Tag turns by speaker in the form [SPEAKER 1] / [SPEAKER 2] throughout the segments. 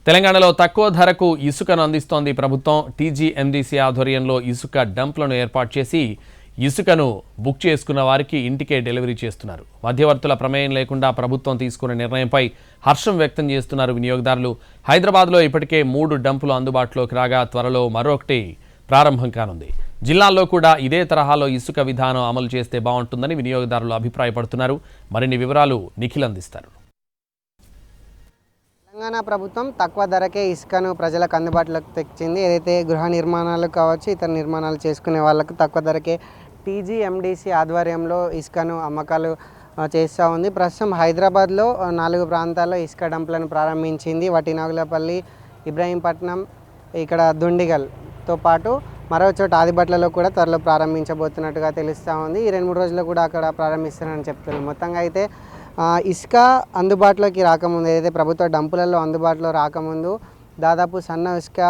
[SPEAKER 1] తెలంగాణలో తక్కువ ధరకు ఇసుకను అందిస్తోంది ప్రభుత్వం. టీజీఎండీసీ ఆధ్వర్యంలో ఇసుక డంప్లను ఏర్పాటు చేసి ఇసుకను బుక్ చేసుకున్న వారికి ఇంటికే డెలివరీ చేస్తున్నారు. మధ్యవర్తుల ప్రమేయం లేకుండా ప్రభుత్వం తీసుకున్న నిర్ణయంపై హర్షం వ్యక్తం చేస్తున్నారు వినియోగదారులు. హైదరాబాద్లో ఇప్పటికే 3 డంపులు అందుబాటులోకి రాగా త్వరలో మరొకటి ప్రారంభం కానుంది. జిల్లాల్లో కూడా ఇదే తరహాలో ఇసుక విధానం అమలు చేస్తే బాగుంటుందని వినియోగదారులు అభిప్రాయపడుతున్నారు. మరిన్ని వివరాలు నిఖిల్ అందిస్తారు.
[SPEAKER 2] తెలంగాణ ప్రభుత్వం తక్కువ ధరకే ఇసుకను ప్రజలకు అందుబాటులోకి తెచ్చింది. ఏదైతే గృహ నిర్మాణాలు కావచ్చు, ఇతర నిర్మాణాలు చేసుకునే వాళ్ళకు తక్కువ ధరకే టీజీఎండీసీ ఆధ్వర్యంలో ఇసుకను అమ్మకాలు చేస్తూ ఉంది. ప్రస్తుతం హైదరాబాద్లో 4 ప్రాంతాల్లో ఇసుక డంప్లను ప్రారంభించింది. వటినాగులపల్లి, ఇబ్రహీంపట్నం, ఇక్కడ దుండిగల్తో పాటు మరో చోట ఆదిబట్లలో కూడా త్వరలో ప్రారంభించబోతున్నట్టుగా తెలుస్తూ ఉంది. ఈ 2-3 రోజుల్లో కూడా అక్కడ ప్రారంభిస్తారని చెప్తున్నారు. మొత్తంగా అయితే ఇసుక అందుబాటులోకి రాకముందు, ఏదైతే ప్రభుత్వ డంపులలో అందుబాటులో రాకముందు దాదాపు సన్న ఇసుక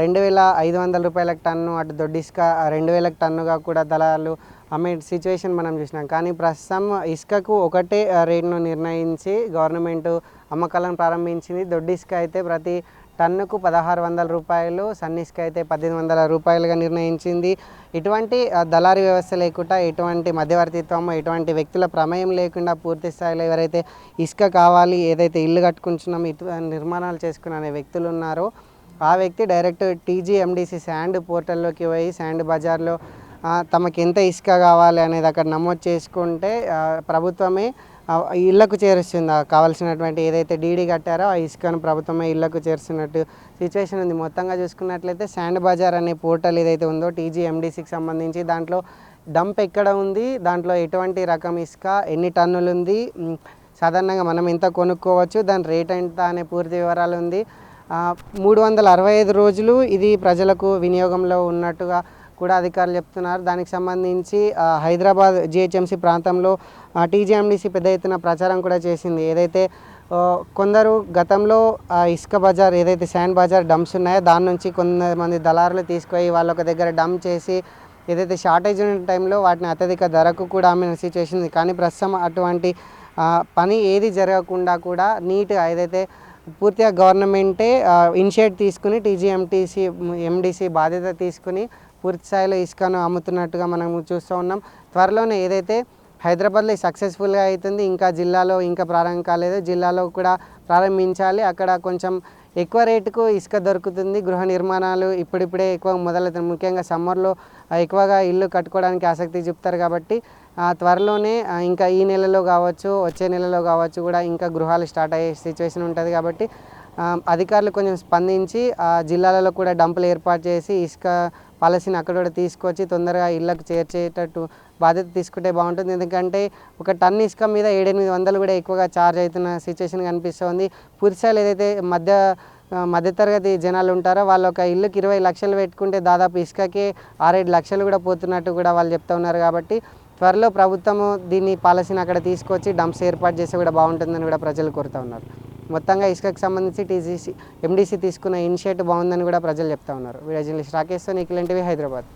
[SPEAKER 2] 2,500 రూపాయలకు టన్ను, అటు దొడ్డి ఇసుక 2,000 టన్నుగా కూడా దళాలు అమ్మే సిచ్యువేషన్ మనం చూసినాం. కానీ ప్రస్తుతం ఇసుకకు ఒకటే రేటును నిర్ణయించి గవర్నమెంట్ అమ్మకాలను ప్రారంభించింది. దొడ్డి ఇసుక అయితే ప్రతి టన్నుకు 1,600 రూపాయలు, సన్న ఇసుక అయితే 1,800 రూపాయలుగా నిర్ణయించింది. ఎటువంటి దళారీ వ్యవస్థ లేకుండా, ఎటువంటి మధ్యవర్తిత్వం, ఎటువంటి వ్యక్తుల ప్రమేయం లేకుండా పూర్తి స్థాయిలో ఎవరైతే ఇసుక కావాలి, ఏదైతే ఇల్లు కట్టుకుంటున్నాం, నిర్మాణాలు చేసుకున్న అనే వ్యక్తులు ఉన్నారో ఆ వ్యక్తి డైరెక్ట్ టీజీఎండీసీ శాండ్ పోర్టల్లోకి పోయి శాండ్ బజార్లో తమకు ఎంత ఇసుక కావాలి అనేది అక్కడ నమోదు చేసుకుంటే ప్రభుత్వమే ఇళ్లకు చేరుస్తుంది. కావాల్సినటువంటి ఏదైతే డీడీ కట్టారో ఆ ఇసుకను ప్రభుత్వమే ఇళ్లకు చేరుస్తున్నట్టు సిచ్యువేషన్ ఉంది. మొత్తంగా చూసుకున్నట్లయితే శాండ్ బజార్ అనే పోర్టల్ ఏదైతే ఉందో టీజీఎండీసీకి సంబంధించి దాంట్లో డంప్ ఎక్కడ ఉంది, దాంట్లో ఎటువంటి రకం ఇసుక, ఎన్ని టన్నులు ఉంది, సాధారణంగా మనం ఎంత కొనుక్కోవచ్చు, దాని రేట్ ఎంత అనే పూర్తి వివరాలు ఉంది. 365 రోజులు ఇది ప్రజలకు వినియోగంలో ఉన్నట్టుగా కూడా అధికారులు చెప్తున్నారు. దానికి సంబంధించి హైదరాబాద్ జిహెచ్ఎంసీ ప్రాంతంలో టీజీఎండీసీ పెద్ద ఎత్తున ప్రచారం కూడా చేసింది. ఏదైతే కొందరు గతంలో ఇసుక బజార్, ఏదైతే శాండ్ బజార్ డంప్స్ ఉన్నాయో దాని నుంచి కొంతమంది దళారులు తీసుకొని వాళ్ళొక దగ్గర డంప్ చేసి ఏదైతే షార్టేజ్ ఉన్న టైంలో వాటిని అత్యధిక ధరకు కూడా అమ్మిన సిచ్యువేషన్ ఉంది. కానీ ప్రస్తుతం అటువంటి పని ఏది జరగకుండా కూడా నీట్గా ఏదైతే పూర్తిగా గవర్నమెంటే ఇనిషియేట్ తీసుకుని ఎండీసీ బాధ్యత తీసుకుని పూర్తి స్థాయిలో ఇసుకను అమ్ముతున్నట్టుగా మనం చూస్తూ ఉన్నాం. త్వరలోనే ఏదైతే హైదరాబాద్లో సక్సెస్ఫుల్గా అవుతుంది, ఇంకా జిల్లాలో ఇంకా ప్రారంభం కాలేదు, జిల్లాలో కూడా ప్రారంభించాలి. అక్కడ కొంచెం ఎక్కువ రేటుకు ఇసుక దొరుకుతుంది. గృహ నిర్మాణాలు ఇప్పుడిప్పుడే ఎక్కువ మొదలవుతుంది. ముఖ్యంగా సమ్మర్లో ఎక్కువగా ఇల్లు కట్టుకోవడానికి ఆసక్తి చూపుతారు కాబట్టి త్వరలోనే ఇంకా ఈ నెలలో కావచ్చు, వచ్చే నెలలో కావచ్చు కూడా ఇంకా గృహాలు స్టార్ట్ అయ్యే సిచ్యువేషన్ ఉంటుంది. కాబట్టి అధికారులు కొంచెం స్పందించి జిల్లాలలో కూడా డంపులు ఏర్పాటు చేసి ఇసుక పాలసీని అక్కడ కూడా తీసుకొచ్చి తొందరగా ఇళ్లకు చేర్చేటట్టు బాధ్యత తీసుకుంటే బాగుంటుంది. ఎందుకంటే ఒక టన్ ఇసుక మీద 700-800 కూడా ఎక్కువగా ఛార్జ్ అవుతున్న సిచ్యువేషన్ కనిపిస్తుంది. పూర్తిస్థాయిలో ఏదైతే మధ్యతరగతి జనాలు ఉంటారో వాళ్ళు ఒక ఇల్లుకి 20 లక్షలు పెట్టుకుంటే దాదాపు ఇసుకకే 6-7 లక్షలు కూడా పోతున్నట్టు కూడా వాళ్ళు చెప్తూ ఉన్నారు. కాబట్టి త్వరలో ప్రభుత్వము దీన్ని పాలసీని అక్కడ తీసుకొచ్చి డంప్స్ ఏర్పాటు చేస్తే కూడా బాగుంటుందని కూడా ప్రజలు కోరుతూ ఉన్నారు. మొత్తంగా ఇసుకకు సంబంధించి ఎండీసీ తీసుకున్న ఇనిషియేటివ్ బాగుందని కూడా ప్రజలు చెప్తా ఉన్నారు. వీడియో జర్నలిస్ట్ రాకేష్తో నిఖిల్ ఎన్టీవీ, హైదరాబాద్.